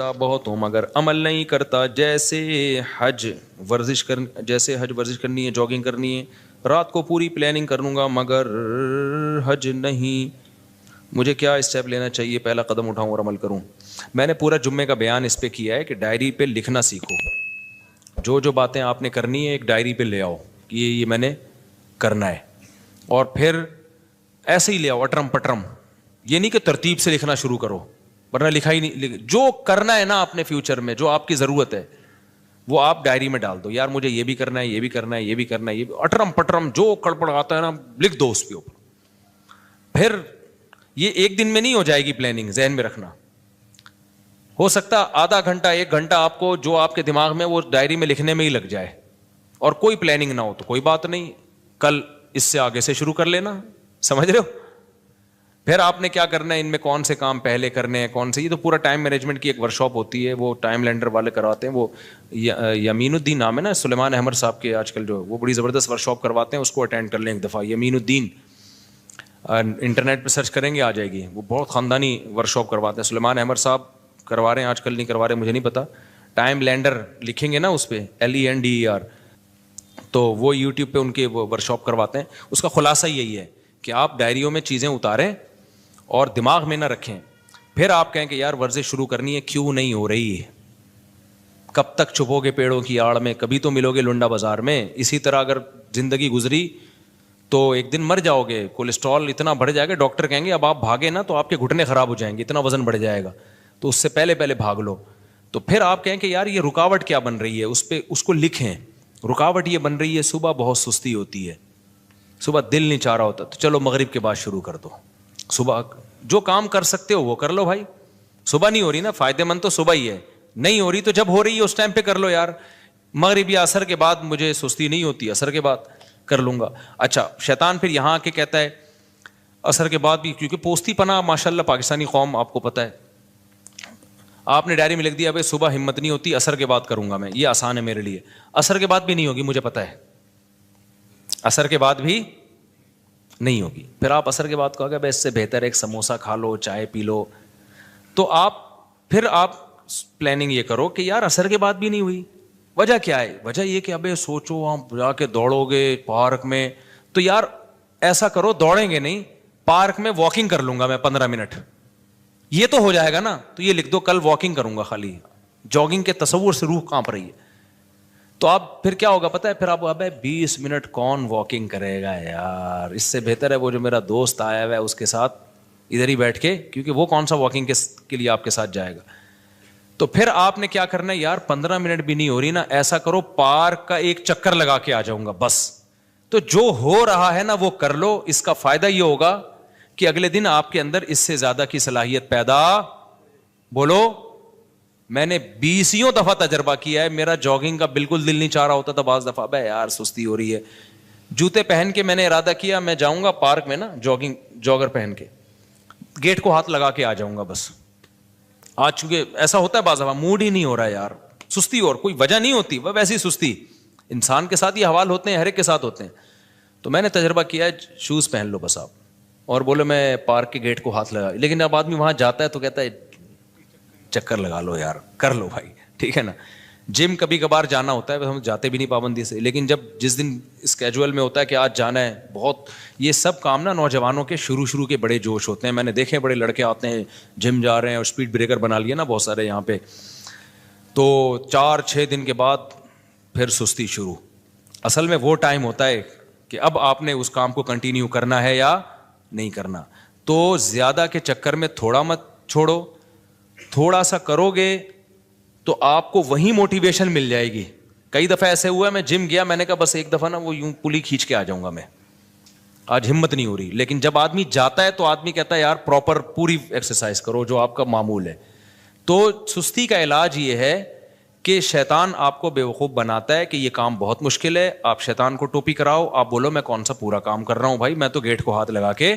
سمجھتا بہت ہوں مگر عمل نہیں کرتا. جیسے حج ورزش کرنی ہے, جاگنگ کرنی ہے, رات کو پوری پلاننگ کر لوں گا مگر حج نہیں. مجھے کیا اسٹیپ لینا چاہیے, پہلا قدم اٹھاؤں اور عمل کروں؟ میں نے پورا جمعے کا بیان اس پہ کیا ہے کہ ڈائری پہ لکھنا سیکھو. جو باتیں آپ نے کرنی ہے ایک ڈائری پہ لے آؤ کہ یہ میں نے کرنا ہے, اور پھر ایسے ہی لے آؤ اٹرم پٹرم. یہ نہیں کہ ترتیب سے لکھنا شروع کرو ورنہ لکھا ہی نہیں. جو کرنا ہے نا اپنے فیوچر میں, جو آپ کی ضرورت ہے وہ آپ ڈائری میں ڈال دو. یار مجھے یہ بھی کرنا ہے, یہ بھی کرنا ہے, یہ بھی کرنا ہے, یہ بھی, اٹرم پٹرم جو کڑپڑ آتا ہے نا لکھ دو اس کے اوپر. پھر یہ ایک دن میں نہیں ہو جائے گی پلاننگ, ذہن میں رکھنا. ہو سکتا آدھا گھنٹہ 1 گھنٹہ آپ کو جو آپ کے دماغ میں وہ ڈائری میں لکھنے میں ہی لگ جائے, اور کوئی پلاننگ نہ ہو تو کوئی بات نہیں, کل اس سے آگے سے شروع کر لینا. سمجھ رہے ہو؟ پھر آپ نے کیا کرنا ہے, ان میں کون سے کام پہلے کرنے ہیں, کون سے, یہ تو پورا ٹائم مینجمنٹ کی ایک ورکشاپ ہوتی ہے, وہ ٹائم لینڈر والے کرواتے ہیں. وہ یمین الدین نام ہے نا, سلیمان احمد صاحب کے آج کل جو, وہ بڑی زبردست ورکشاپ کرواتے ہیں, اس کو اٹینڈ کر لیں ایک دفعہ. یمین الدین, انٹرنیٹ پہ سرچ کریں گے آ جائے گی. وہ بہت خاندانی ورکشاپ کرواتے ہیں. سلیمان احمد صاحب کروا رہے ہیں, آج کل نہیں کروا رہے مجھے نہیں پتا. ٹائم لینڈر لکھیں گے نا اس پہ, LENDER, تو وہ یوٹیوب پہ ان کے وہ ورکشاپ کرواتے ہیں. اس کا خلاصہ یہی ہے کہ آپ ڈائریوں میں چیزیں اتاریں اور دماغ میں نہ رکھیں. پھر آپ کہیں کہ یار ورزش شروع کرنی ہے, کیوں نہیں ہو رہی ہے؟ کب تک چھپو گے پیڑوں کی آڑ میں, کبھی تو ملو گے لنڈا بازار میں. اسی طرح اگر زندگی گزری تو ایک دن مر جاؤ گے, کولیسٹرول اتنا بڑھ جائے گا, ڈاکٹر کہیں گے اب آپ بھاگے نا تو آپ کے گھٹنے خراب ہو جائیں گے, اتنا وزن بڑھ جائے گا, تو اس سے پہلے بھاگ لو. تو پھر آپ کہیں کہ یار یہ رکاوٹ کیا بن رہی ہے, اس کو لکھیں. رکاوٹ یہ بن رہی ہے, صبح بہت سستی ہوتی ہے, صبح دل نہیں چاہ رہا ہوتا, تو چلو مغرب کے بعد شروع کر دو. صبح جو کام کر سکتے ہو وہ کر لو بھائی. صبح نہیں ہو رہی نا, فائدہ مند تو صبح ہی ہے. نہیں ہو رہی تو جب ہو رہی ہے اس ٹائم پہ کر لو یار. مغرب یا عصر کے بعد مجھے سستی نہیں ہوتی, عصر کے بعد کر لوں گا. اچھا, شیطان پھر یہاں آ کے کہتا ہے عصر کے بعد بھی, کیونکہ پوستی پناہ ماشاءاللہ پاکستانی قوم آپ کو پتہ ہے. آپ نے ڈائری میں لکھ دیا بھائی صبح ہمت نہیں ہوتی, عصر کے بعد کروں گا میں, یہ آسان ہے میرے لیے. عصر کے بعد بھی نہیں ہوگی مجھے پتہ ہے, عصر کے بعد بھی نہیں ہوگی. پھر آپ عصر کے بعد کہو گے اس سے بہتر ایک سموسہ کھا لو, چائے پی لو. تو آپ پلاننگ یہ کرو کہ یار عصر کے بعد بھی نہیں ہوئی, وجہ کیا ہے؟ وجہ یہ کہ ابے سوچو آپ جا کے دوڑو گے پارک میں, تو یار ایسا کرو دوڑیں گے نہیں, پارک میں واکنگ کر لوں گا میں 15 منٹ, یہ تو ہو جائے گا نا. تو یہ لکھ دو کل واکنگ کروں گا خالی. جاگنگ کے تصور سے روح کانپ رہی ہے. تو آپ پھر کیا ہوگا پتہ ہے, پھر آپ 20 منٹ کون واکنگ کرے گا یار, اس سے بہتر ہے وہ جو میرا دوست آیا ہوا ہے اس کے ساتھ ادھر ہی بیٹھ کے, کیونکہ وہ کون سا واکنگ کے لیے آپ کے ساتھ جائے گا. تو پھر آپ نے کیا کرنا ہے یار, 15 منٹ بھی نہیں ہو رہی نا, ایسا کرو پارک کا ایک چکر لگا کے آ جاؤں گا بس. تو جو ہو رہا ہے نا وہ کر لو. اس کا فائدہ یہ ہوگا کہ اگلے دن آپ کے اندر اس سے زیادہ کی صلاحیت پیدا, بولو. میں نے 20 دفعہ تجربہ کیا ہے, میرا جاگنگ کا بالکل دل نہیں چاہ رہا ہوتا تھا, بعض دفعہ بھائی یار سستی ہو رہی ہے, جوتے پہن کے میں نے ارادہ کیا میں جاؤں گا پارک میں نا, جاگر پہن کے گیٹ کو ہاتھ لگا کے آ جاؤں گا بس. آج چونکہ ایسا ہوتا ہے بعض دفعہ موڈ ہی نہیں ہو رہا ہے یار, سستی, اور کوئی وجہ نہیں ہوتی, وہ ویسی سستی. انسان کے ساتھ یہ حوال ہوتے ہیں, ہر ایک کے ساتھ ہوتے ہیں. تو میں نے تجربہ کیا ہے, شوز پہن لو بس آپ, اور بولے میں پارک کے گیٹ کو ہاتھ لگا. لیکن اب آدمی وہاں جاتا ہے تو کہتا ہے چکر لگا لو یار, کر لو بھائی, ٹھیک ہے نا. جم کبھی کبھار جانا ہوتا ہے, ہم جاتے بھی نہیں پابندی سے, لیکن جس دن اسکیجول میں ہوتا ہے کہ آج جانا ہے, بہت یہ سب کام نا نوجوانوں کے شروع کے بڑے جوش ہوتے ہیں. میں نے دیکھے بڑے لڑکے آتے ہیں جم جا رہے ہیں, اور اسپیڈ بریکر بنا لیا نا بہت سارے یہاں پہ, تو 4-6 دن کے بعد پھر سستی شروع. اصل میں وہ ٹائم ہوتا ہے کہ اب آپ نے اس کام کو کنٹینیو کرنا ہے یا نہیں کرنا. تو زیادہ کے چکر میں تھوڑا مت چھوڑو, تھوڑا سا کرو گے تو آپ کو وہیں موٹیویشن مل جائے گی. کئی دفعہ ایسے ہوا ہے, میں جم گیا, میں نے کہا بس ایک دفعہ نا وہ یوں پلی کھینچ کے آ جاؤں گا, میں آج ہمت نہیں ہو رہی. لیکن جب آدمی جاتا ہے تو آدمی کہتا ہے یار پراپر پوری ایکسرسائز کرو جو آپ کا معمول ہے. تو سستی کا علاج یہ ہے کہ شیطان آپ کو بیوقوف بناتا ہے کہ یہ کام بہت مشکل ہے. آپ شیطان کو ٹوپی کراؤ, آپ بولو میں کون سا پورا کام کر رہا ہوں بھائی, میں تو گیٹ کو ہاتھ لگا کے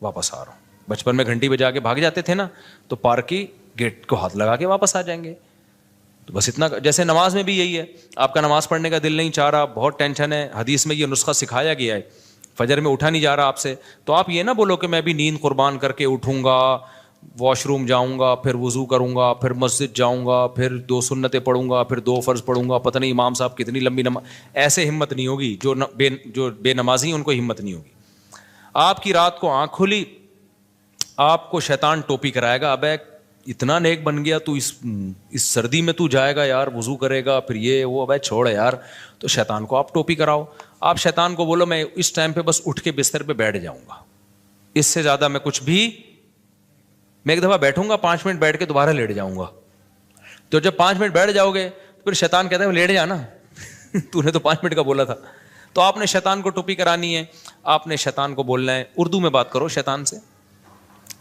واپس آ رہا ہوں. بچپن میں گھنٹی بجا کے بھاگ جاتے تھے نا, تو پارک کی گیٹ کو ہاتھ لگا کے واپس آ جائیں گے. تو بس اتنا. جیسے نماز میں بھی یہی ہے, آپ کا نماز پڑھنے کا دل نہیں چاہ رہا, بہت ٹینشن ہے, حدیث میں یہ نسخہ سکھایا گیا ہے, فجر میں اٹھا نہیں جا رہا آپ سے, تو آپ یہ نہ بولو کہ میں بھی نیند قربان کر کے اٹھوں گا واش روم جاؤں گا, پھر وضو کروں گا, پھر مسجد جاؤں گا, پھر 2 سنتیں پڑھوں گا, پھر 2 فرض پڑھوں گا, پتہ نہیں امام صاحب کتنی لمبی نماز. ایسے ہمت نہیں ہوگی. جو بے نمازی ہیں ان کو ہمت نہیں ہوگی. آپ کی رات کو آنکھ کھلی, آپ کو شیطان ٹوپی کرائے گا, ابے اتنا نیک بن گیا تو اس سردی میں تو جائے گا یار, وضو کرے گا, پھر یہ وہ, ابے چھوڑ یار. تو شیطان کو آپ ٹوپی کراؤ. آپ شیطان کو بولو میں اس ٹائم پہ بس اٹھ کے بستر پہ بیٹھ جاؤں گا, اس سے زیادہ میں کچھ بھی, میں ایک دفعہ بیٹھوں گا 5 منٹ بیٹھ کے دوبارہ لیٹ جاؤں گا. تو جب 5 منٹ بیٹھ جاؤ گے تو پھر شیطان کہتا ہے لیٹ جانا تو نے تو 5 منٹ کا بولا تھا. تو آپ نے شیطان کو ٹوپی کرانی ہے. آپ نے شیطان کو بولنا ہے, اردو میں بات کرو شیطان سے.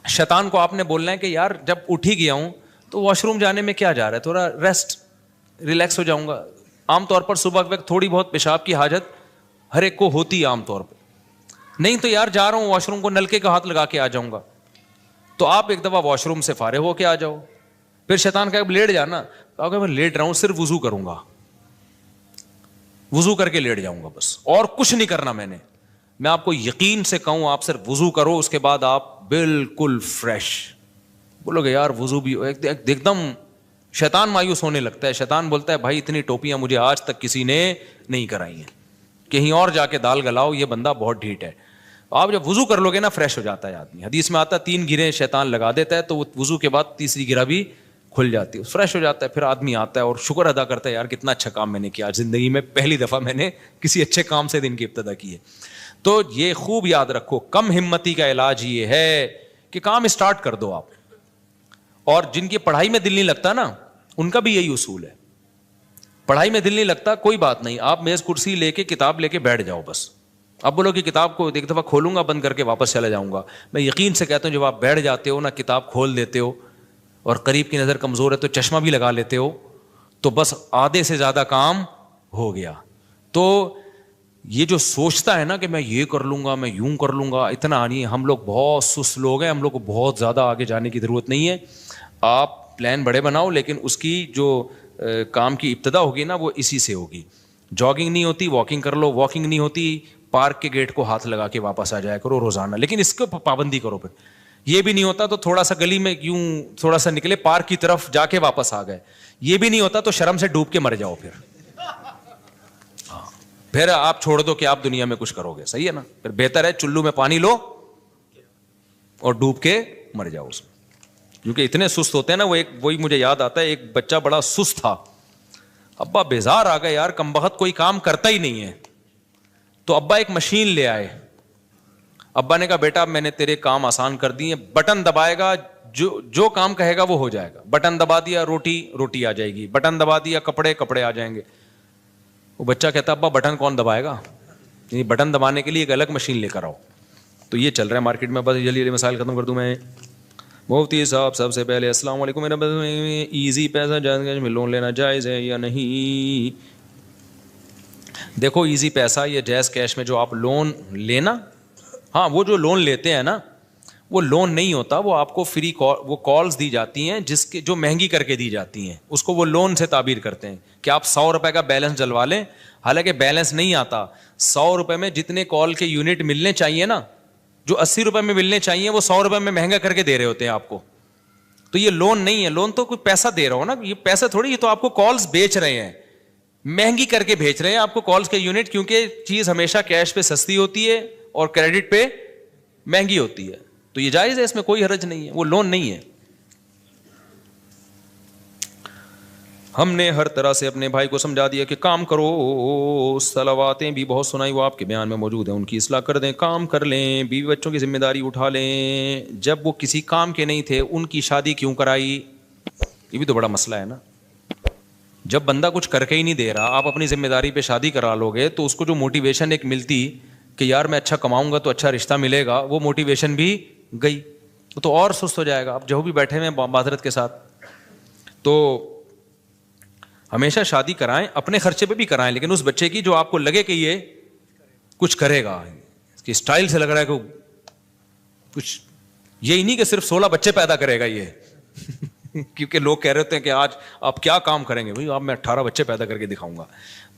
شیطان کو آپ نے بولنا ہے کہ یار جب اٹھ ہی گیا ہوں تو واش روم جانے میں کیا جا رہا ہے, تھوڑا ریسٹ ریلیکس ہو جاؤں گا. عام طور پر صبح وقت تھوڑی بہت پیشاب کی حاجت ہر ایک کو ہوتی ہے عام طور پہ, نہیں تو یار جا رہا ہوں واش روم کو, نلکے کا ہاتھ لگا کے آ جاؤں گا. تو آپ ایک دفعہ واش روم سے فارغ ہو کے آ جاؤ. پھر شیطان کہا لیٹ جانا, کہ میں لیٹ رہا ہوں, صرف وضو کروں گا, وضو کر کے لیٹ جاؤں گا بس, اور کچھ نہیں کرنا میں نے. میں آپ کو یقین سے کہوں آپ صرف وضو کرو, اس کے بعد آپ بالکل فریش. بولو گے یار وضو بھی ایک دم, شیطان مایوس ہونے لگتا ہے. شیطان بولتا ہے بھائی اتنی ٹوپیاں مجھے آج تک کسی نے نہیں کرائی ہیں, کہیں اور جا کے دال گلاؤ, یہ بندہ بہت ڈھیٹ ہے. آپ جب وضو کر لو گے نا فریش ہو جاتا ہے آدمی. حدیث میں آتا ہے 3 گریں شیطان لگا دیتا ہے, تو وہ وضو کے بعد تیسری گرہ بھی کھل جاتی ہے, فریش ہو جاتا ہے. پھر آدمی آتا ہے اور شکر ادا کرتا ہے یار کتنا اچھا کام میں نے کیا, زندگی میں پہلی دفعہ میں نے کسی اچھے کام سے دن کی ابتدا کی ہے. تو یہ خوب یاد رکھو, کم ہمتی کا علاج یہ ہے کہ کام اسٹارٹ کر دو آپ. اور جن کی پڑھائی میں دل نہیں لگتا نا, ان کا بھی یہی اصول ہے. پڑھائی میں دل نہیں لگتا, کوئی بات نہیں, آپ میز کرسی لے کے کتاب لے کے بیٹھ جاؤ بس. اب بولو کہ کتاب کو ایک دفعہ کھولوں گا بند کر کے واپس چلا جاؤں گا. میں یقین سے کہتا ہوں جب آپ بیٹھ جاتے ہو نا, کتاب کھول دیتے ہو, اور قریب کی نظر کمزور ہے تو چشمہ بھی لگا لیتے ہو, تو بس آدھے سے زیادہ کام ہو گیا. تو یہ جو سوچتا ہے نا کہ میں یہ کر لوں گا, میں یوں کر لوں گا, اتنا نہیں. ہم لوگ بہت سست لوگ ہیں, ہم لوگ کو بہت زیادہ آگے جانے کی ضرورت نہیں ہے. آپ پلان بڑے بناؤ, لیکن اس کی جو کام کی ابتدا ہوگی نا وہ اسی سے ہوگی. جاگنگ نہیں ہوتی واکنگ کر لو, واکنگ نہیں ہوتی پارک کے گیٹ کو ہاتھ لگا کے واپس آ جایا کرو روزانہ, لیکن اس کو پابندی کرو. پھر یہ بھی نہیں ہوتا تو تھوڑا سا گلی میں یوں تھوڑا سا نکلے, پارک کی طرف جا کے واپس آ گئے. یہ بھی نہیں ہوتا تو شرم سے ڈوب کے مر جاؤ. پھر آپ چھوڑ دو کہ آپ دنیا میں کچھ کرو گے, صحیح ہے نا. پھر بہتر ہے چلو میں پانی لو اور ڈوب کے مر جاؤ اس میں, کیونکہ اتنے سست ہوتے ہیں نا. وہی مجھے یاد آتا ہے, ایک بچہ بڑا سست تھا, ابا بیزار آ گئے یار, کمبخت کوئی کام کرتا ہی نہیں ہے. تو ابا ایک مشین لے آئے. ابا نے کہا بیٹا میں نے تیرے کام آسان کر دیے, بٹن دبائے گا جو کام کہے گا وہ ہو جائے گا. بٹن دبا دیا روٹی آ جائے گی, بٹن دبا دیا کپڑے آ جائیں گے. وہ بچہ کہتا ابا بٹن کون دبائے گا, یعنی بٹن دبانے کے لیے ایک الگ مشین لے کر آؤ. تو یہ چل رہا ہے مارکیٹ میں. بس جلدی جلدی مسائل ختم کر دوں میں. مفتی صاحب سب سے پہلے السلام علیکم, میرا ایزی پیسہ جائز میں لون لینا جائز ہے یا نہیں؟ دیکھو ایزی پیسہ یا جائز کیش میں جو آپ لون لینا, ہاں وہ جو لون لیتے ہیں نا وہ لون نہیں ہوتا, وہ آپ کو فری وہ کالز دی جاتی ہیں جس کے جو مہنگی کر کے دی جاتی ہیں, اس کو وہ لون سے تعبیر کرتے ہیں کہ آپ 100 روپے کا بیلنس ڈلوا لیں. حالانکہ بیلنس نہیں آتا, 100 روپے میں جتنے کال کے یونٹ ملنے چاہیے نا, جو 80 روپے میں ملنے چاہیے وہ 100 روپے میں مہنگا کر کے دے رہے ہوتے ہیں آپ کو. تو یہ لون نہیں ہے, لون تو کوئی پیسہ دے رہا ہو نا, یہ پیسہ تھوڑی, یہ تو آپ کو کالز بیچ رہے ہیں, مہنگی کر کے بھیج رہے ہیں آپ کو کالز کے یونٹ, کیونکہ چیز ہمیشہ کیش پہ سستی ہوتی ہے اور کریڈٹ پہ مہنگی ہوتی ہے. تو یہ جائز ہے, اس میں کوئی حرج نہیں ہے, وہ لون نہیں ہے. ہم نے ہر طرح سے اپنے بھائی کو سمجھا دیا کہ کام کرو, صلواتیں بھی بہت سنائی, وہ آپ کے بیان میں موجود ہیں, ان کی اصلاح کر دیں, کام کر لیں, بیوی بچوں کی ذمہ داری اٹھا لیں. جب وہ کسی کام کے نہیں تھے ان کی شادی کیوں کرائی؟ یہ بھی تو بڑا مسئلہ ہے نا. جب بندہ کچھ کر کے ہی نہیں دے رہا, آپ اپنی ذمہ داری پہ شادی کرا لو گے تو اس کو جو موٹیویشن ایک ملتی کہ یار میں اچھا کماؤں گا تو اچھا رشتہ ملے گا, وہ موٹیویشن بھی گئی, تو اور سست ہو جائے گا. آپ جو بھی بیٹھے ہوئے ہیں معذرت کے ساتھ, تو ہمیشہ شادی کرائیں, اپنے خرچے پہ بھی کرائیں, لیکن اس بچے کی جو آپ کو لگے کہ یہ کچھ کرے گا, اس کی اسٹائل سے لگ رہا ہے کہ کچھ, یہی نہیں کہ صرف 16 بچے پیدا کرے گا یہ کیونکہ لوگ کہہ رہے ہوتے ہیں کہ آج آپ کیا کام کریں گے, بھائی آپ میں 18 بچے پیدا کر کے دکھاؤں گا.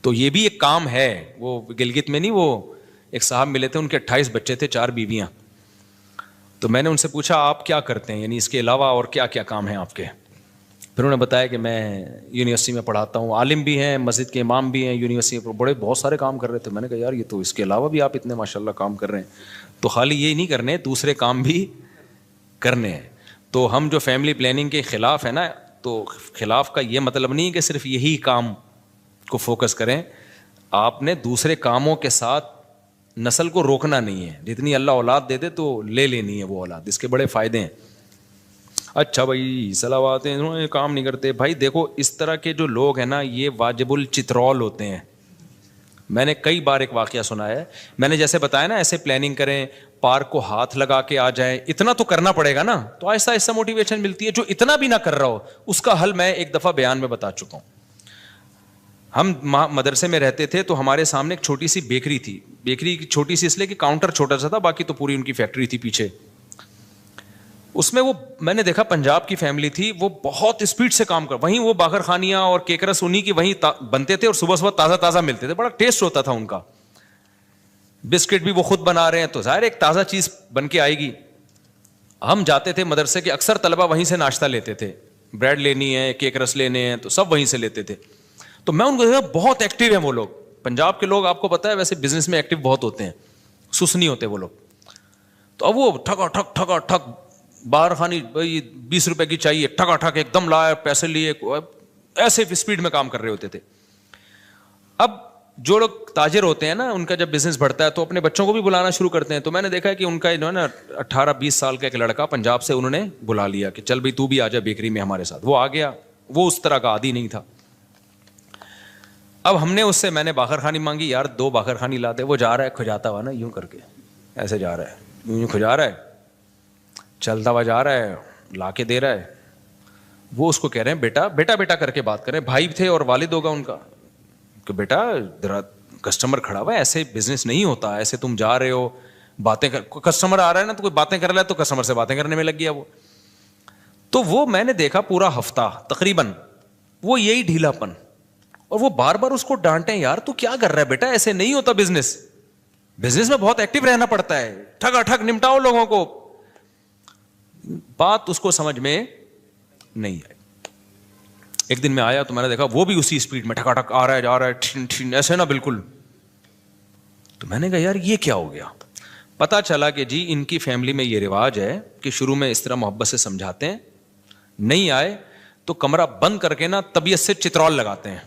تو یہ بھی ایک کام ہے. وہ گلگت میں نہیں, وہ ایک صاحب ملے تھے, ان کے 28 بچے تھے, 4 بیویاں. تو میں نے ان سے پوچھا آپ کیا کرتے ہیں, یعنی اس کے علاوہ اور کیا کیا کام ہیں آپ کے. پھر انہوں نے بتایا کہ میں یونیورسٹی میں پڑھاتا ہوں, عالم بھی ہیں, مسجد کے امام بھی ہیں, یونیورسٹی میں بڑے بہت سارے کام کر رہے تھے. میں نے کہا یار یہ تو اس کے علاوہ بھی آپ اتنے ماشاء اللہ کام کر رہے ہیں, تو خالی یہ نہیں کرنے, دوسرے کام بھی کرنے ہیں. تو ہم جو فیملی پلاننگ کے خلاف ہے نا, تو خلاف کا یہ مطلب نہیں ہے کہ صرف یہی کام کو فوکس کریں, آپ نے دوسرے کاموں کے ساتھ نسل کو روکنا نہیں ہے. جتنی اللہ اولاد دے دے تو لے لینی ہے وہ اولاد, اس کے بڑے فائدے ہیں. اچھا بھائی صلوات ہیں, کام نہیں کرتے. بھائی دیکھو اس طرح کے جو لوگ ہیں نا یہ واجب الچترول ہوتے ہیں. میں نے کئی بار ایک واقعہ سنا ہے, میں نے جیسے بتایا نا ایسے پلاننگ کریں, پارک کو ہاتھ لگا کے آ جائیں, اتنا تو کرنا پڑے گا نا, تو آہستہ آہستہ موٹیویشن ملتی ہے. جو اتنا بھی نہ کر رہا ہو اس کا حل میں ایک دفعہ بیان میں بتا چکا ہوں. ہم مدرسے میں رہتے تھے تو ہمارے سامنے ایک چھوٹی سی بیکری تھی. بیکری چھوٹی سی اس لیے کہ کاؤنٹر چھوٹا سا تھا, باقی تو پوری ان کی فیکٹری تھی پیچھے. اس میں وہ میں نے دیکھا پنجاب کی فیملی تھی, وہ بہت اسپیڈ سے کام کر, وہیں وہ باخر خانیاں اور کیکرس انہیں کی وہیں بنتے تھے اور صبح صبح تازہ تازہ ملتے تھے, بڑا ٹیسٹ ہوتا تھا ان کا. بسکٹ بھی وہ خود بنا رہے ہیں تو ظاہر ایک تازہ چیز بن کے آئے گی. ہم جاتے تھے مدرسے کے, اکثر طلبہ وہیں سے ناشتہ لیتے تھے, بریڈ لینی ہے, کیکرس لینے ہیں, تو سب وہیں سے لیتے تھے. تو میں ان کو دیکھا بہت ایکٹیو ہیں وہ لوگ. پنجاب کے لوگ آپ کو پتا ہے ویسے بزنس میں ایکٹیو بہت ہوتے ہیں, سست نہیں ہوتے وہ لوگ. تو اب وہ ٹھگا ٹھگ باہر خانی, بھائی 20 روپے کی چاہیے, ٹھگا ٹھگ ایک دم لائے, پیسے لیے, ایسے اسپیڈ میں کام کر رہے ہوتے تھے. اب جو لوگ تاجر ہوتے ہیں نا, ان کا جب بزنس بڑھتا ہے تو اپنے بچوں کو بھی بلانا شروع کرتے ہیں. تو میں نے دیکھا کہ ان کا جو ہے نا 18-20 سال کا ایک لڑکا پنجاب سے انہوں نے بلا لیا کہ چل بھائی تو بھی آ جا بیکری میں ہمارے ساتھ. وہ آ گیا, وہ اس طرح کا عادی نہیں تھا. اب ہم نے اس سے, میں نے باخر خانی مانگی, یار 2 باخر خانی لا دے. وہ جا رہا ہے کھجاتا ہوا نا یوں کر کے, ایسے جا رہا ہے, یوں کھجا رہا ہے, چلتا ہوا جا رہا ہے, لا کے دے رہا ہے. وہ اس کو کہہ رہے ہیں بیٹا بیٹا بیٹا کر کے بات کریں, بھائی تھے اور والد ہوگا ان کا, کہ بیٹا ذرا کسٹمر کھڑا ہوا ہے, ایسے بزنس نہیں ہوتا, ایسے تم جا رہے ہو باتیں کر, کسٹمر آ رہا ہے نا تو کوئی باتیں کر رہا ہے تو کسٹمر سے باتیں کرنے میں لگ گیا وہ. تو وہ میں نے دیکھا پورا ہفتہ تقریباً وہ یہی ڈھیلا پن, اور وہ بار بار اس کو ڈانٹیں, یار تو کیا کر رہا ہے بیٹا, ایسے نہیں ہوتا بزنس, بزنس میں بہت ایکٹیو رہنا پڑتا ہے, ٹھگا ٹھگ نمٹاؤ لوگوں کو. بات اس کو سمجھ میں نہیں آئی. ایک دن میں آیا تو میں نے دیکھا وہ بھی اسی اسپیڈ میں ٹھگا ٹھگ آ رہا ہے, جا رہا ہے, ایسے نا بالکل. تو میں نے کہا یار یہ کیا ہو گیا. پتا چلا کہ جی ان کی فیملی میں یہ رواج ہے کہ شروع میں اس طرح محبت سے سمجھاتے ہیں, نہیں آئے تو کمرہ بند کر کے نا طبیعت سے چترول لگاتے ہیں.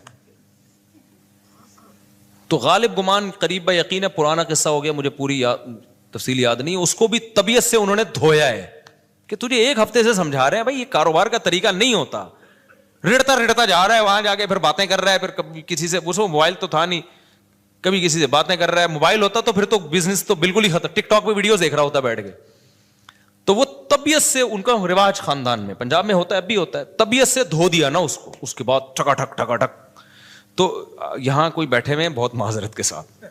تو غالب گمان قریب یقین ہے پرانا قصہ ہو گیا, مجھے پوری تفصیل یاد نہیں, اس کو بھی طبیعت سے انہوں نے دھویا ہے کہ تجھے 1 ہفتے سے سمجھا رہے ہیں بھائی یہ کاروبار کا طریقہ نہیں ہوتا. رڑتا جا رہا ہے, وہاں جا کے پھر باتیں کر رہا ہے, پھر کبھی کسی سے, اس کو موبائل تو تھا نہیں, کبھی کسی سے باتیں کر رہا ہے. موبائل ہوتا تو پھر تو بزنس تو بالکل ہی ختم, ٹک ٹاک پہ ویڈیوز دیکھ رہا ہوتا بیٹھ کے. تو وہ طبیعت سے, ان کا رواج خاندان میں پنجاب میں ہوتا ہے, اب بھی ہوتا ہے, طبیعت سے دھو دیا نا اس کو, اس کے بعد ٹھگا ٹھگ. تو یہاں کوئی بیٹھے ہوئے ہیں بہت معذرت کے ساتھ,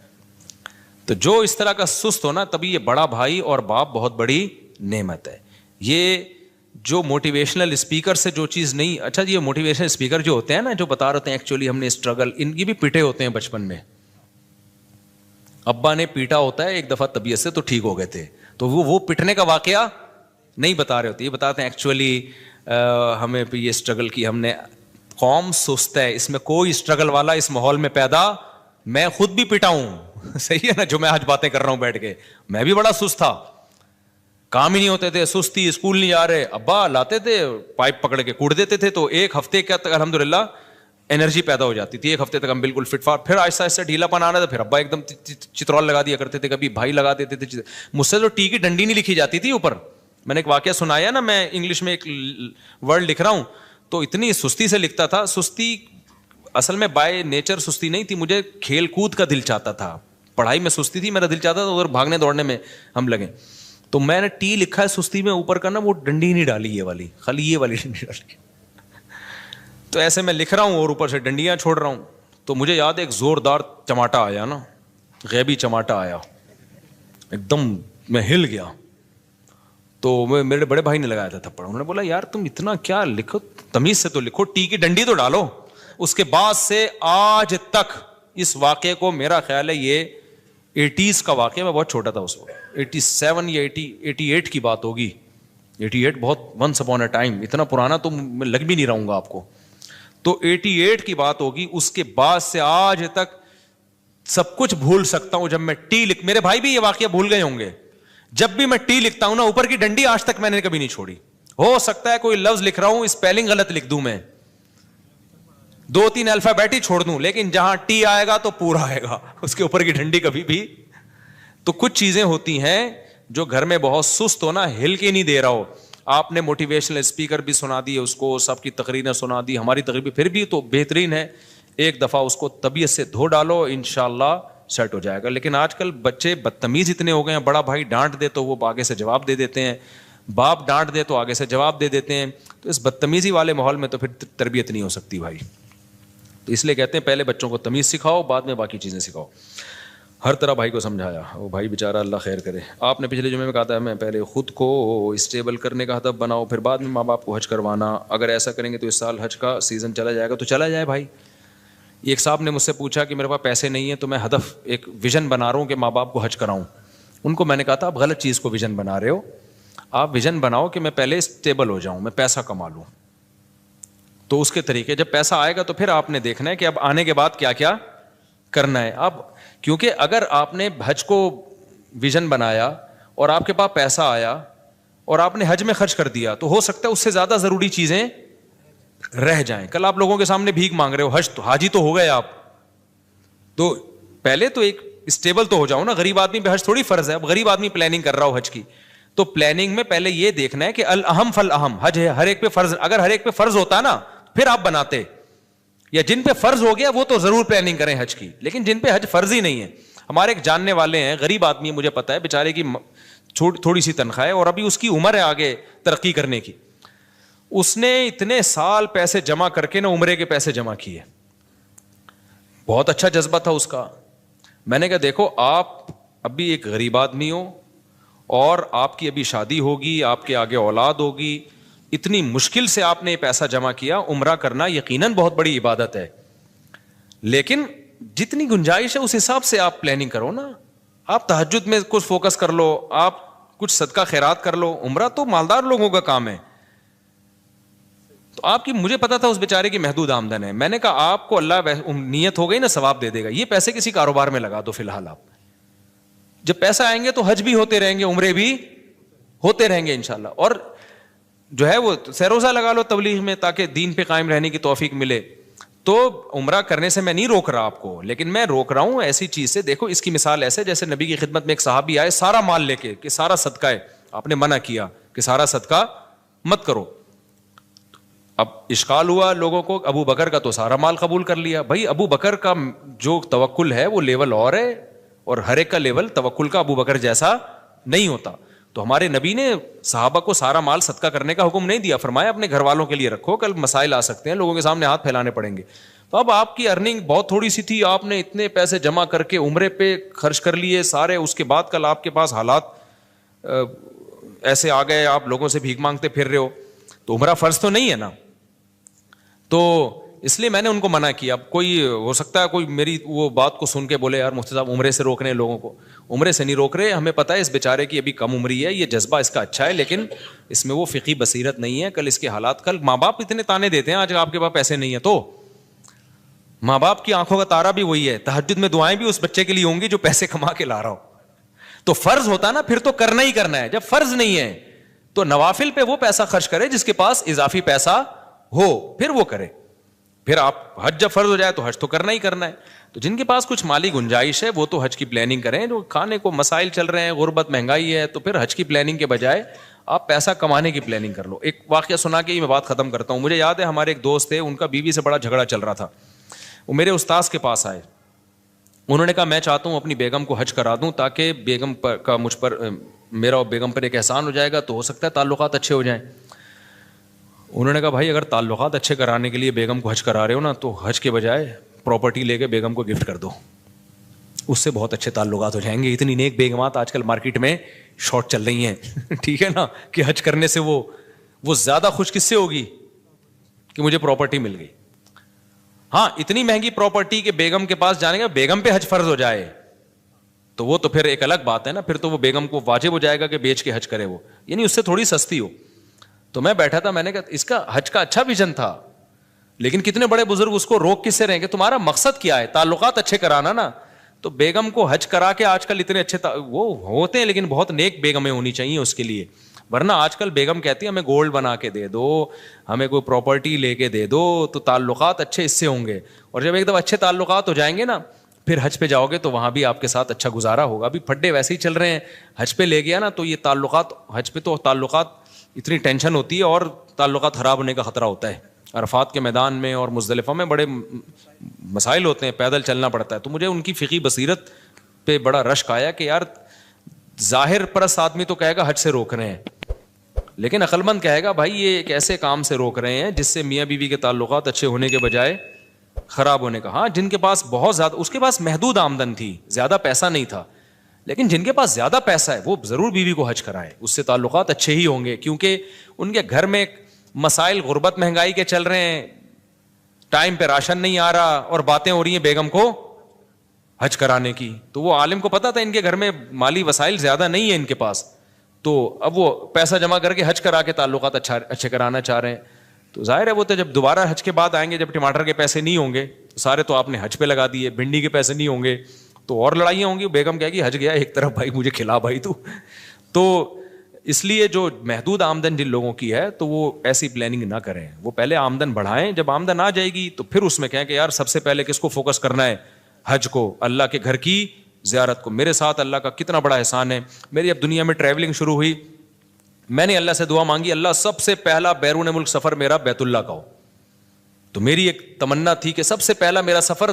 تو جو اس طرح کا سست ہونا, تبھی یہ بڑا بھائی اور باپ بہت بڑی نعمت ہے. یہ جو موٹیویشنل اسپیکر سے جو چیز نہیں, اچھا یہ موٹیویشنل اسپیکر جو ہوتے ہیں نا, جو بتا رہے ہوتے ہیں ایکچولی ہم نے اسٹرگل, ان کی بھی پیٹے ہوتے ہیں بچپن میں, ابا نے پیٹا ہوتا ہے ایک دفعہ طبیعت سے تو ٹھیک ہو گئے تھے, تو وہ پٹنے کا واقعہ نہیں بتا رہے ہوتے, یہ بتاتے ہیں ایکچولی ہمیں یہ اسٹرگل کی ہم نے, قوم سست ہے, اس میں کوئی اسٹرگل والا اس ماحول میں پیدا, میں خود بھی پٹا ہوں, صحیح ہے نا, جو میں آج باتیں کر رہا ہوں بیٹھ کے, میں بھی بڑا سست تھا, کام ہی نہیں ہوتے تھے, سستی, اسکول نہیں جا رہے, ابا لاتے تھے پائپ پکڑ کے کوڑ دیتے تھے, تو 1 ہفتے کا تک الحمدللہ انرجی پیدا ہو جاتی تھی, 1 ہفتے تک ہم بالکل فٹ فار. پھر آہستہ آہستہ ڈھیلا پن آنا تھا, پھر ابا ایک دم چترول لگا دیا کرتے تھے, کبھی بھائی لگا دیتے تھے. مجھ سے تو ٹی کی ڈنڈی نہیں لکھی جاتی تھی اوپر. میں نے ایک واقعہ سنایا نا, میں انگلش میں ایک ورڈ لکھ رہا ہوں تو اتنی سستی سے لکھتا تھا, سستی اصل میں بائی نیچر سستی نہیں تھی, مجھے کھیل کود کا دل چاہتا تھا, پڑھائی میں سستی تھی, میرا دل چاہتا تھا ادھر بھاگنے دوڑنے میں ہم لگے, تو میں نے ٹی لکھا ہے سستی میں اوپر کا نا, وہ ڈنڈی نہیں ڈالی یہ والی, خالی یہ والی ڈنڈی ڈالی. تو ایسے میں لکھ رہا ہوں اور اوپر سے ڈنڈیاں چھوڑ رہا ہوں, تو مجھے یاد ہے ایک زوردار چماٹا آیا نا, غیبی چماٹا آیا, ایک دم میں ہل گیا. تو میرے بڑے بھائی نے لگایا تھا تھپڑ, انہوں نے بولا یار تم اتنا کیا لکھو, تمیز سے تو لکھو, ٹی کی ڈنڈی تو ڈالو. اس کے بعد سے آج تک اس واقعے کو میرا خیال ہے یہ 80s کا واقعہ, میں بہت چھوٹا تھا اس وقت, 87 یا 88 کی بات ہوگی. 88 بہت ونس اپون اے ٹائم, اتنا پرانا تو میں لگ بھی نہیں رہوں گا آپ کو. تو 88 کی بات ہوگی. اس کے بعد سے آج تک سب کچھ بھول سکتا ہوں. جب میں ٹی میرے بھائی بھی یہ واقعہ بھول گئے ہوں گے, جب بھی میں ٹی لکھتا ہوں نا, اوپر کی ڈنڈی آج تک میں نے کبھی نہیں چھوڑی. ہو سکتا ہے کوئی لفظ لکھ رہا ہوں اسپیلنگ غلط لکھ دوں, میں 2-3 الفابیٹ ہی چھوڑ دوں, لیکن جہاں ٹی آئے گا تو پورا آئے گا, اس کے اوپر کی ڈنڈی کبھی بھی. تو کچھ چیزیں ہوتی ہیں جو گھر میں بہت سست ہو نا, ہل کے نہیں دے رہا ہو. آپ نے موٹیویشنل اسپیکر بھی سنا دیے اس کو, سب کی تقریریں سنا دی, ہماری تقریر پھر بھی تو بہترین ہے. ایک دفعہ اس کو طبیعت سے دھو ڈالو, انشاءاللہ سیٹ ہو جائے گا. لیکن آج کل بچے بدتمیز اتنے ہو گئے ہیں, بڑا بھائی ڈانٹ دے تو وہ آگے سے جواب دے دیتے ہیں, باپ ڈانٹ دے تو آگے سے جواب دے دیتے ہیں. تو اس بدتمیزی والے ماحول میں تو پھر تربیت نہیں ہو سکتی بھائی. تو اس لیے کہتے ہیں پہلے بچوں کو تمیز سکھاؤ, بعد میں باقی چیزیں سکھاؤ. ہر طرح بھائی کو سمجھایا, وہ بھائی بیچارہ اللہ خیر کرے. آپ نے پچھلے جمعے میں کہا تھا میں پہلے خود کو اسٹیبل کرنے کا ہدف بناؤ, پھر بعد میں ماں باپ کو حج کروانا. اگر ایسا کریں گے تو اس سال حج کا سیزن چلا جائے گا. تو چلا جائے بھائی. ایک صاحب نے مجھ سے پوچھا کہ میرے پاس پیسے نہیں ہیں تو میں ہدف ایک ویژن بنا رہا ہوں کہ ماں باپ کو حج کراؤں. ان کو میں نے کہا تھا آپ غلط چیز کو ویژن بنا رہے ہو. آپ ویژن بناؤ کہ میں پہلے اسٹیبل ہو جاؤں, میں پیسہ کما لوں. تو اس کے طریقے, جب پیسہ آئے گا تو پھر آپ نے دیکھنا ہے کہ اب آنے کے بعد کیا کیا کرنا ہے. اب کیونکہ اگر آپ نے حج کو ویژن بنایا اور آپ کے پاس پیسہ آیا اور آپ نے حج میں خرچ کر دیا, تو ہو سکتا ہے اس سے زیادہ ضروری چیزیں رہ جائیں. کل آپ لوگوں کے سامنے بھیک مانگ رہے ہو, حج تو حاجی تو ہو گئے آپ, تو پہلے تو ایک اسٹیبل تو ہو جاؤ نا. غریب آدمی پہ حج تھوڑی فرض ہے. اب غریب آدمی پلاننگ کر رہا ہو حج کی, تو پلاننگ میں پہلے یہ دیکھنا ہے کہ الاہم فالاہم, حج ہے ہر ایک پہ فرض. اگر ہر ایک پہ فرض ہوتا نا پھر آپ بناتے, یا جن پہ فرض ہو گیا وہ تو ضرور پلاننگ کریں حج کی, لیکن جن پہ حج فرض ہی نہیں ہے. ہمارے ایک جاننے والے ہیں, غریب آدمی, مجھے پتا ہے, بیچارے کی تھوڑی سی تنخواہ ہے اور ابھی اس کی عمر ہے آگے ترقی کرنے کی. اس نے اتنے سال پیسے جمع کر کے نا عمرے کے پیسے جمع کیے, بہت اچھا جذبہ تھا اس کا. میں نے کہا دیکھو آپ ابھی ایک غریب آدمی ہو اور آپ کی ابھی شادی ہوگی, آپ کے آگے اولاد ہوگی, اتنی مشکل سے آپ نے یہ پیسہ جمع کیا. عمرہ کرنا یقیناً بہت بڑی عبادت ہے, لیکن جتنی گنجائش ہے اس حساب سے آپ پلاننگ کرو نا. آپ تہجد میں کچھ فوکس کر لو, آپ کچھ صدقہ خیرات کر لو. عمرہ تو مالدار لوگوں کا کام ہے. تو آپ کی, مجھے پتا تھا اس بیچارے کی محدود آمدن ہے. میں نے کہا آپ کو اللہ نیت ہو گئی نا ثواب دے دے گا, یہ پیسے کسی کاروبار میں لگا دو. فی الحال آپ جب پیسہ آئیں گے تو حج بھی ہوتے رہیں گے, عمرے بھی ہوتے رہیں گے انشاءاللہ. اور جو ہے وہ سیروزہ لگا لو تبلیغ میں تاکہ دین پہ قائم رہنے کی توفیق ملے. تو عمرہ کرنے سے میں نہیں روک رہا آپ کو, لیکن میں روک رہا ہوں ایسی چیز سے. دیکھو اس کی مثال ایسے جیسے نبی کی خدمت میں ایک صحابی آئے سارا مال لے کے کہ سارا صدقہ ہے. آپ نے منع کیا کہ سارا صدقہ مت کرو. اب اشکال ہوا لوگوں کو, ابو بکر کا تو سارا مال قبول کر لیا. بھائی ابو بکر کا جو توکل ہے وہ لیول اور ہے, اور ہر ایک کا لیول توکل کا ابو بکر جیسا نہیں ہوتا. تو ہمارے نبی نے صحابہ کو سارا مال صدقہ کرنے کا حکم نہیں دیا, فرمایا اپنے گھر والوں کے لیے رکھو, کل مسائل آ سکتے ہیں, لوگوں کے سامنے ہاتھ پھیلانے پڑیں گے. تو اب آپ کی ارننگ بہت تھوڑی سی تھی, آپ نے اتنے پیسے جمع کر کے عمرے پہ خرچ کر لیے سارے. اس کے بعد کل آپ کے پاس حالات ایسے آ گئے, آپ لوگوں سے بھیک مانگتے پھر رہے ہو, تو عمرہ فرض تو نہیں ہے نا. تو اس لیے میں نے ان کو منع کیا. اب کوئی ہو سکتا ہے کوئی میری وہ بات کو سن کے بولے یار مفتی صاحب عمرے سے روک رہے ہیں لوگوں کو. عمرے سے نہیں روک رہے, ہمیں پتہ ہے اس بیچارے کی ابھی کم عمری ہے, یہ جذبہ اس کا اچھا ہے, لیکن اس میں وہ فقہی بصیرت نہیں ہے. کل اس کے حالات, کل ماں باپ اتنے تانے دیتے ہیں, آج آپ کے پاس پیسے نہیں ہیں تو ماں باپ کی آنکھوں کا تارا بھی وہی ہے. تہجد میں دعائیں بھی اس بچے کے لیے ہوں گی جو پیسے کما کے لا رہا ہو. تو فرض ہوتا نا پھر تو کرنا ہی کرنا ہے. جب فرض نہیں ہے تو نوافل پہ وہ پیسہ خرچ کرے جس کے پاس اضافی پیسہ ہو, پھر وہ کرے. پھر آپ حج جب فرض ہو جائے تو حج تو کرنا ہی کرنا ہے. تو جن کے پاس کچھ مالی گنجائش ہے وہ تو حج کی پلاننگ کریں. جو کھانے کو مسائل چل رہے ہیں, غربت مہنگائی ہے, تو پھر حج کی پلاننگ کے بجائے آپ پیسہ کمانے کی پلاننگ کر لو. ایک واقعہ سنا کے ہی میں بات ختم کرتا ہوں. مجھے یاد ہے ہمارے ایک دوست تھے, ان کا بیوی سے بڑا جھگڑا چل رہا تھا. وہ میرے استاذ کے پاس آئے, انہوں نے کہا میں چاہتا ہوں اپنی بیگم کو حج کرا دوں تاکہ بیگم کا مجھ پر, میرا اور بیگم پر ایک احسان ہو جائے گا, تو ہو سکتا ہے تعلقات اچھے ہو جائیں. انہوں نے کہا بھائی اگر تعلقات اچھے کرانے کے لیے بیگم کو حج کرا رہے ہو نا, تو حج کے بجائے پراپرٹی لے کے بیگم کو گفٹ کر دو, اس سے بہت اچھے تعلقات ہو جائیں گے. اتنی نیک بیگمات آج کل مارکیٹ میں شارٹ چل رہی ہیں ٹھیک ہے نا, کہ حج کرنے سے وہ زیادہ خوش کس سے ہوگی کہ مجھے پراپرٹی مل گئی. ہاں اتنی مہنگی پراپرٹی کہ بیگم کے پاس جانے کا, بیگم پہ حج فرض ہو جائے, تو وہ تو پھر ایک الگ بات ہے نا, پھر تو وہ بیگم کو واجب ہو جائے گا کہ بیچ کے حج کرے وہ, یعنی اس سے تھوڑی سستی ہو. تو میں بیٹھا تھا, میں نے کہا اس کا حج کا اچھا ویژن تھا, لیکن کتنے بڑے بزرگ اس کو روک کس سے رہیں گے, تمہارا مقصد کیا ہے, تعلقات اچھے کرانا نا. تو بیگم کو حج کرا کے آج کل اتنے اچھے وہ ہوتے ہیں, لیکن بہت نیک بیگمیں ہونی چاہیے اس کے لیے, ورنہ آج کل بیگم کہتی ہے ہمیں گولڈ بنا کے دے دو, ہمیں کوئی پراپرٹی لے کے دے دو, تو تعلقات اچھے اس سے ہوں گے. اور جب ایک دفعہ اچھے تعلقات ہو جائیں گے نا, پھر حج پہ جاؤ گے تو وہاں بھی آپ کے ساتھ اچھا گزارا ہوگا. ابھی پھڈے ویسے ہی چل رہے ہیں, حج پہ لے گیا نا تو یہ تعلقات, حج پہ تو تعلقات اتنی ٹینشن ہوتی ہے اور تعلقات خراب ہونے کا خطرہ ہوتا ہے. عرفات کے میدان میں اور مزدلفہ میں بڑے مسائل ہوتے ہیں, پیدل چلنا پڑتا ہے. تو مجھے ان کی فقہی بصیرت پہ بڑا رشک آیا کہ یار ظاہر پرست آدمی تو کہے گا حج سے روک رہے ہیں, لیکن عقل مند کہے گا بھائی یہ ایک ایسے کام سے روک رہے ہیں جس سے میاں بیوی کے تعلقات اچھے ہونے کے بجائے خراب ہونے کا. ہاں جن کے پاس بہت زیادہ, اس کے پاس محدود آمدن تھی, زیادہ پیسہ نہیں تھا, لیکن جن کے پاس زیادہ پیسہ ہے وہ ضرور بیوی کو حج کرائے, اس سے تعلقات اچھے ہی ہوں گے, کیونکہ ان کے گھر میں مسائل غربت مہنگائی کے چل رہے ہیں, ٹائم پہ راشن نہیں آ رہا, اور باتیں ہو رہی ہیں بیگم کو حج کرانے کی. تو وہ عالم کو پتا تھا ان کے گھر میں مالی وسائل زیادہ نہیں ہیں ان کے پاس, تو اب وہ پیسہ جمع کر کے حج کرا کے تعلقات اچھے کرانا چاہ رہے ہیں. تو ظاہر ہے وہ تو جب دوبارہ حج کے بعد آئیں گے, جب ٹماٹر کے پیسے نہیں ہوں گے سارے تو آپ نے حج پہ لگا دیے, بھنڈی کے پیسے نہیں ہوں گے تو اور لڑائیاں ہوں گی. بیگم کہے گی حج گیا ایک طرف, بھائی مجھے کھلا بھائی تو اس لیے جو محدود آمدن جن لوگوں کی ہے تو وہ ایسی پلاننگ نہ کریں, وہ پہلے آمدن بڑھائیں, جب آمدن آ جائے گی تو پھر اس میں کہیں کہ یار سب سے پہلے کس کو فوکس کرنا ہے, حج کو, اللہ کے گھر کی زیارت کو. میرے ساتھ اللہ کا کتنا بڑا احسان ہے, میری اب دنیا میں ٹریولنگ شروع ہوئی, میں نے اللہ سے دعا مانگی اللہ سب سے پہلا بیرون ملک سفر میرا بیت اللہ کا ہو. تو میری ایک تمنا تھی کہ سب سے پہلا میرا سفر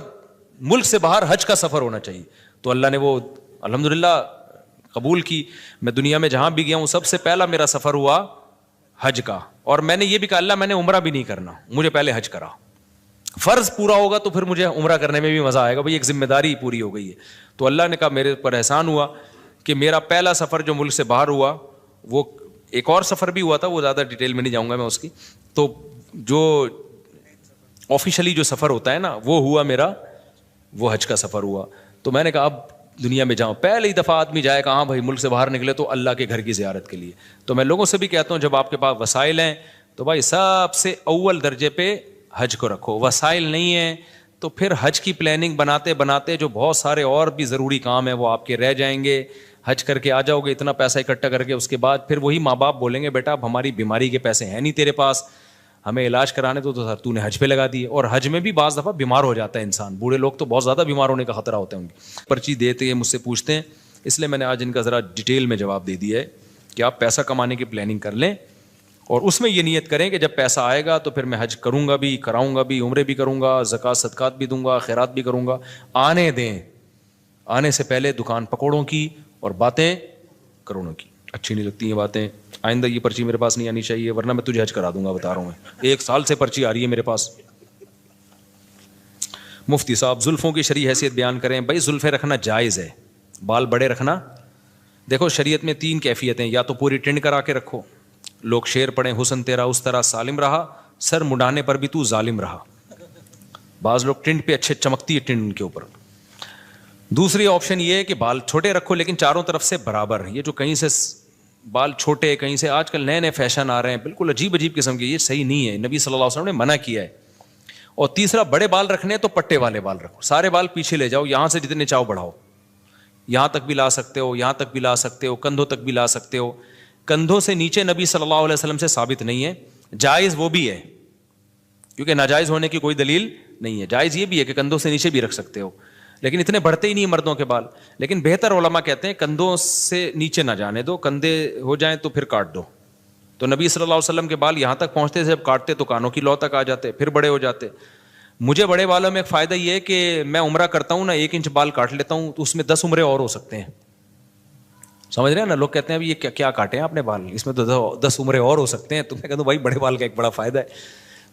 ملک سے باہر حج کا سفر ہونا چاہیے, تو اللہ نے وہ الحمدللہ قبول کی. میں دنیا میں جہاں بھی گیا ہوں سب سے پہلا میرا سفر ہوا حج کا, اور میں نے یہ بھی کہا اللہ میں نے عمرہ بھی نہیں کرنا, مجھے پہلے حج کرا, فرض پورا ہوگا تو پھر مجھے عمرہ کرنے میں بھی مزہ آئے گا, بھائی ایک ذمہ داری پوری ہو گئی ہے. تو اللہ نے کہا میرے پر احسان ہوا کہ میرا پہلا سفر جو ملک سے باہر ہوا, وہ ایک اور سفر بھی ہوا تھا, وہ زیادہ ڈیٹیل میں نہیں جاؤں گا میں اس کی, تو جو آفیشلی جو سفر ہوتا ہے نا وہ ہوا میرا, وہ حج کا سفر ہوا. تو میں نے کہا اب دنیا میں جاؤں, پہلی دفعہ آدمی جائے کہاں بھائی ملک سے باہر نکلے تو اللہ کے گھر کی زیارت کے لیے. تو میں لوگوں سے بھی کہتا ہوں جب آپ کے پاس وسائل ہیں تو بھائی سب سے اول درجے پہ حج کو رکھو, وسائل نہیں ہیں تو پھر حج کی پلاننگ بناتے بناتے جو بہت سارے اور بھی ضروری کام ہیں وہ آپ کے رہ جائیں گے. حج کر کے آ جاؤ گے اتنا پیسہ اکٹھا کر کے, اس کے بعد پھر وہی ماں باپ بولیں گے بیٹا اب ہماری بیماری کے پیسے ہیں نہیں تیرے پاس, ہمیں علاج کرانے تو سر تو نے حج پہ لگا دیے. اور حج میں بھی بعض دفعہ بیمار ہو جاتا ہے انسان, بوڑھے لوگ تو بہت زیادہ بیمار ہونے کا خطرہ ہوتا ہے ان کی. پرچی دیتے ہیں مجھ سے پوچھتے ہیں, اس لیے میں نے آج ان کا ذرا ڈیٹیل میں جواب دے دیا ہے کہ آپ پیسہ کمانے کی پلاننگ کر لیں, اور اس میں یہ نیت کریں کہ جب پیسہ آئے گا تو پھر میں حج کروں گا بھی, کراؤں گا بھی, عمرے بھی کروں گا, زکوٰۃ صدقات بھی دوں گا, خیرات بھی کروں گا. آنے دیں, آنے سے پہلے دکان پکوڑوں کی اور باتیں کروڑوں کی. اچھی نہیں لگتی ہیں باتیں, آئندہ یہ پرچی میرے پاس نہیں آنی چاہیے ورنہ میں تجھے حج کرا دوں گا, بتا رہا ہوں میں 1 سال سے پرچی آ رہی ہے میرے پاس. مفتی صاحب زلفوں کی شرعی حیثیت بیان کریں. بھائی زلفیں رکھنا جائز ہے, بال بڑے رکھنا, دیکھو شریعت میں 3 کیفیتیں, یا تو پوری ٹنڈ کرا کے رکھو, لوگ شعر پڑھیں حسن تیرا اس طرح سالم رہا, سر مڈانے پر بھی تو ظالم رہا. بعض لوگ ٹنڈ پہ اچھے چمکتی ہے ٹنڈ ان کے اوپر. دوسری آپشن یہ ہے کہ بال چھوٹے رکھو لیکن چاروں طرف سے برابر. یہ جو کہیں سے بال چھوٹے, کہیں سے آج کل نئے نئے فیشن آ رہے ہیں بالکل عجیب عجیب قسم کے, یہ صحیح نہیں ہے, نبی صلی اللہ علیہ وسلم نے منع کیا ہے. اور تیسرا بڑے بال رکھنے تو پٹے والے بال رکھو, سارے بال پیچھے لے جاؤ, یہاں سے جتنے چاہو بڑھاؤ, یہاں تک بھی لا سکتے ہو, یہاں تک بھی لا سکتے ہو, کندھوں تک بھی لا سکتے ہو. کندھوں سے نیچے نبی صلی اللہ علیہ وسلم سے ثابت نہیں ہے, جائز وہ بھی ہے کیونکہ ناجائز ہونے کی کوئی دلیل نہیں ہے. جائز یہ بھی ہے کہ کندھوں سے نیچے بھی رکھ سکتے ہو, لیکن اتنے بڑھتے ہی نہیں مردوں کے بال. لیکن بہتر علماء کہتے ہیں کندھوں سے نیچے نہ جانے دو, کندھے ہو جائیں تو پھر کاٹ دو. تو نبی صلی اللہ علیہ وسلم کے بال یہاں تک پہنچتے تھے, جب کاٹتے تو کانوں کی لو تک آ جاتے, پھر بڑے ہو جاتے. مجھے بڑے بالوں میں ایک فائدہ یہ ہے کہ میں عمرہ کرتا ہوں نا, 1 انچ بال کاٹ لیتا ہوں تو اس میں 10 عمرے اور ہو سکتے ہیں. سمجھ رہے ہیں نا, لوگ کہتے ہیں ابھی یہ کیا کاٹے ہیں آپ نے بال, اس میں تو 10 عمرے اور ہو سکتے ہیں. تو میں کہتا ہوں بھائی بڑے بال کا ایک بڑا فائدہ ہے.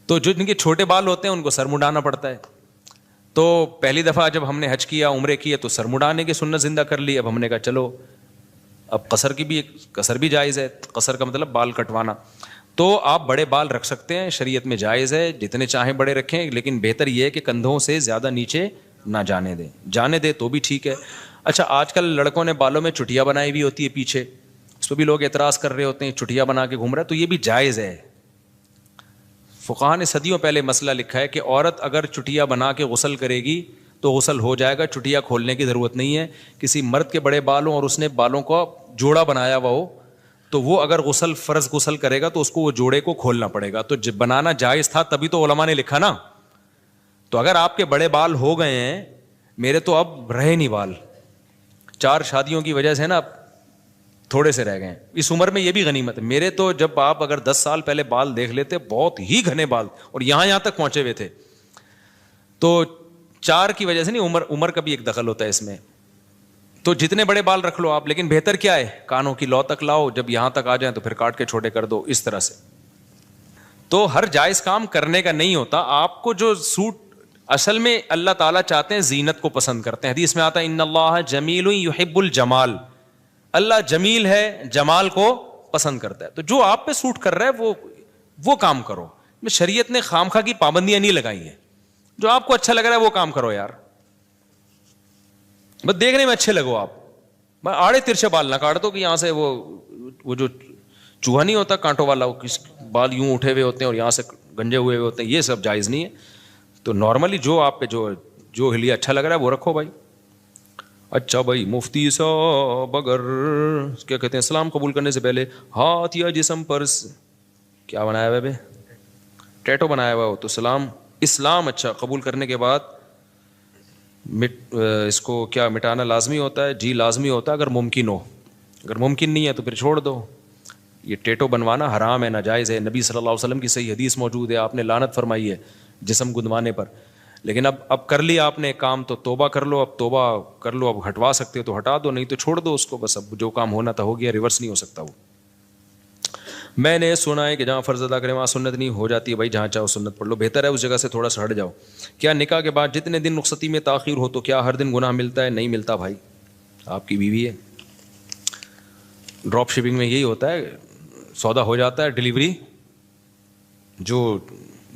تو جو جن کے چھوٹے بال ہوتے ہیں ان کو سر مڈانا پڑتا ہے. تو پہلی دفعہ جب ہم نے حج کیا, عمرے کیے, تو سر مڈانے کی سنت زندہ کر لی. اب ہم نے کہا چلو اب قصر بھی جائز ہے, قصر کا مطلب بال کٹوانا. تو آپ بڑے بال رکھ سکتے ہیں, شریعت میں جائز ہے, جتنے چاہیں بڑے رکھیں, لیکن بہتر یہ ہے کہ کندھوں سے زیادہ نیچے نہ جانے دیں. جانے دیں تو بھی ٹھیک ہے. اچھا آج کل لڑکوں نے بالوں میں چٹیاں بنائی ہوئی ہوتی ہے پیچھے, اس پہ بھی لوگ اعتراض کر رہے ہوتے ہیں چٹیاں بنا کے گھوم رہا ہے, تو یہ بھی جائز ہے. فقہاء نے صدیوں پہلے مسئلہ لکھا ہے کہ عورت اگر چٹیا بنا کے غسل کرے گی تو غسل ہو جائے گا, چٹیا کھولنے کی ضرورت نہیں ہے. کسی مرد کے بڑے بال ہوں اور اس نے بالوں کو جوڑا بنایا ہوا ہو تو وہ اگر فرض غسل کرے گا تو اس کو وہ جوڑے کو کھولنا پڑے گا. تو بنانا جائز تھا تبھی تو علماء نے لکھا نا. تو اگر آپ کے بڑے بال ہو گئے ہیں, میرے تو اب رہے نہیں بال, 4 شادیوں کی وجہ سے نا اب تھوڑے سے رہ گئے ہیں. اس عمر میں یہ بھی غنیمت ہے. میرے تو جب آپ اگر 10 سال پہلے بال دیکھ لیتے بہت ہی گھنے بال اور یہاں تک پہنچے ہوئے تھے. تو 4 کی وجہ سے نہیں, عمر کا بھی ایک دخل ہوتا ہے اس میں. تو جتنے بڑے بال رکھ لو آپ, لیکن بہتر کیا ہے کانوں کی لو تک لاؤ, جب یہاں تک آ جائیں تو پھر کاٹ کے چھوٹے کر دو اس طرح سے. تو ہر جائز کام کرنے کا نہیں ہوتا. آپ کو جو سوٹ اصل میں اللہ تعالیٰ چاہتے ہیں زینت کو پسند کرتے ہیں. حدیث میں آتا ہے ان اللہ جمیل یحب الجمال, اللہ جمیل ہے جمال کو پسند کرتا ہے. تو جو آپ پہ سوٹ کر رہا ہے وہ کام کرو. شریعت نے خامخواہ کی پابندیاں نہیں لگائی ہیں. جو آپ کو اچھا لگ رہا ہے وہ کام کرو یار, بس دیکھنے میں اچھے لگو. آپ آڑے ترچھے بال نہ کاٹ دو کہ یہاں سے وہ جو چوہا نہیں ہوتا کانٹوں والا, وہ بال یوں اٹھے ہوئے ہوتے ہیں اور یہاں سے گنجے ہوئے ہوتے ہیں, یہ سب جائز نہیں ہے. تو نارملی جو آپ پہ جو ہلیہ اچھا لگ رہا ہے وہ رکھو بھائی. اچھا بھائی مفتی صاحب اگر کیا کہتے ہیں اسلام قبول کرنے سے پہلے ہاتھ یا جسم پر کیا بنایا ہوا ہے, ٹیٹو بنایا ہوا ہو تو اسلام اچھا قبول کرنے کے بعد اس کو کیا مٹانا لازمی ہوتا ہے؟ جی لازمی ہوتا ہے اگر ممکن ہو. اگر ممکن نہیں ہے تو پھر چھوڑ دو. یہ ٹیٹو بنوانا حرام ہے, ناجائز ہے. نبی صلی اللہ علیہ وسلم کی صحیح حدیث موجود ہے, آپ نے لعنت فرمائی ہے جسم گندوانے پر. لیکن اب کر لیا آپ نے کام تو توبہ کر لو. اب توبہ کر لو, اب ہٹوا سکتے ہو تو ہٹا دو, نہیں تو چھوڑ دو اس کو. بس اب جو کام ہونا تھا ہو گیا, ریورس نہیں ہو سکتا. وہ میں نے سنا ہے کہ جہاں فرض ادا کریں وہاں سنت نہیں ہو جاتی ہے. بھائی جہاں چاہو سنت پڑھ لو, بہتر ہے اس جگہ سے تھوڑا سا ہٹ جاؤ. کیا نکاح کے بعد جتنے دن رخصتی میں تاخیر ہو تو کیا ہر دن گناہ ملتا ہے؟ نہیں ملتا بھائی. آپ کی بیوی ہے, ڈراپ شپنگ میں یہی ہوتا ہے, سودا ہو جاتا ہے, ڈیلیوری جو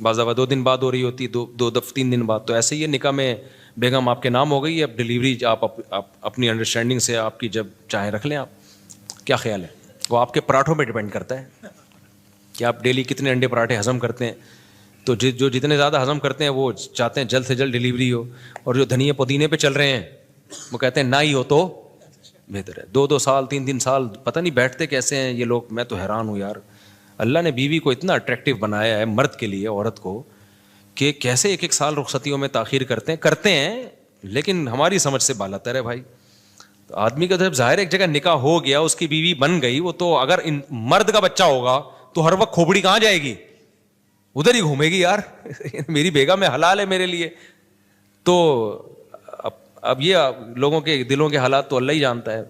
بعض دفعہ 2 دن بعد ہو رہی ہوتی, 3 دن بعد. تو ایسے ہی نکاح میں بیگم آپ کے نام ہو گئی, اب ڈیلیوری آپ اپنی انڈرسٹینڈنگ سے آپ کی جب چاہیں رکھ لیں. آپ کیا خیال ہے؟ وہ آپ کے پراٹھوں پہ ڈپینڈ کرتا ہے کہ آپ ڈیلی کتنے انڈے پراٹھے ہضم کرتے ہیں. تو جو جتنے زیادہ ہضم کرتے ہیں وہ چاہتے ہیں جلد سے جلد ڈیلیوری ہو, اور جو دھنیے پودینے پہ چل رہے ہیں وہ کہتے ہیں نہ ہی ہو تو بہتر ہے. 2 سال 3 سال پتہ نہیں بیٹھتے کیسے ہیں یہ لوگ. میں تو حیران ہوں یار, اللہ نے بیوی کو اتنا اٹریکٹیو بنایا ہے مرد کے لیے, عورت کو, کہ کیسے 1 سال رخصتیوں میں تاخیر کرتے ہیں لیکن ہماری سمجھ سے بالاتر ہے بھائی. تو آدمی کا جب ظاہر ایک جگہ نکاح ہو گیا, اس کی بیوی بن گئی, وہ تو اگر مرد کا بچہ ہوگا تو ہر وقت کھوپڑی کہاں جائے گی؟ ادھر ہی گھومے گی یار. میری بیگم ہے, حلال ہے میرے لیے. تو اب یہ لوگوں کے دلوں کے حالات تو اللہ ہی جانتا ہے.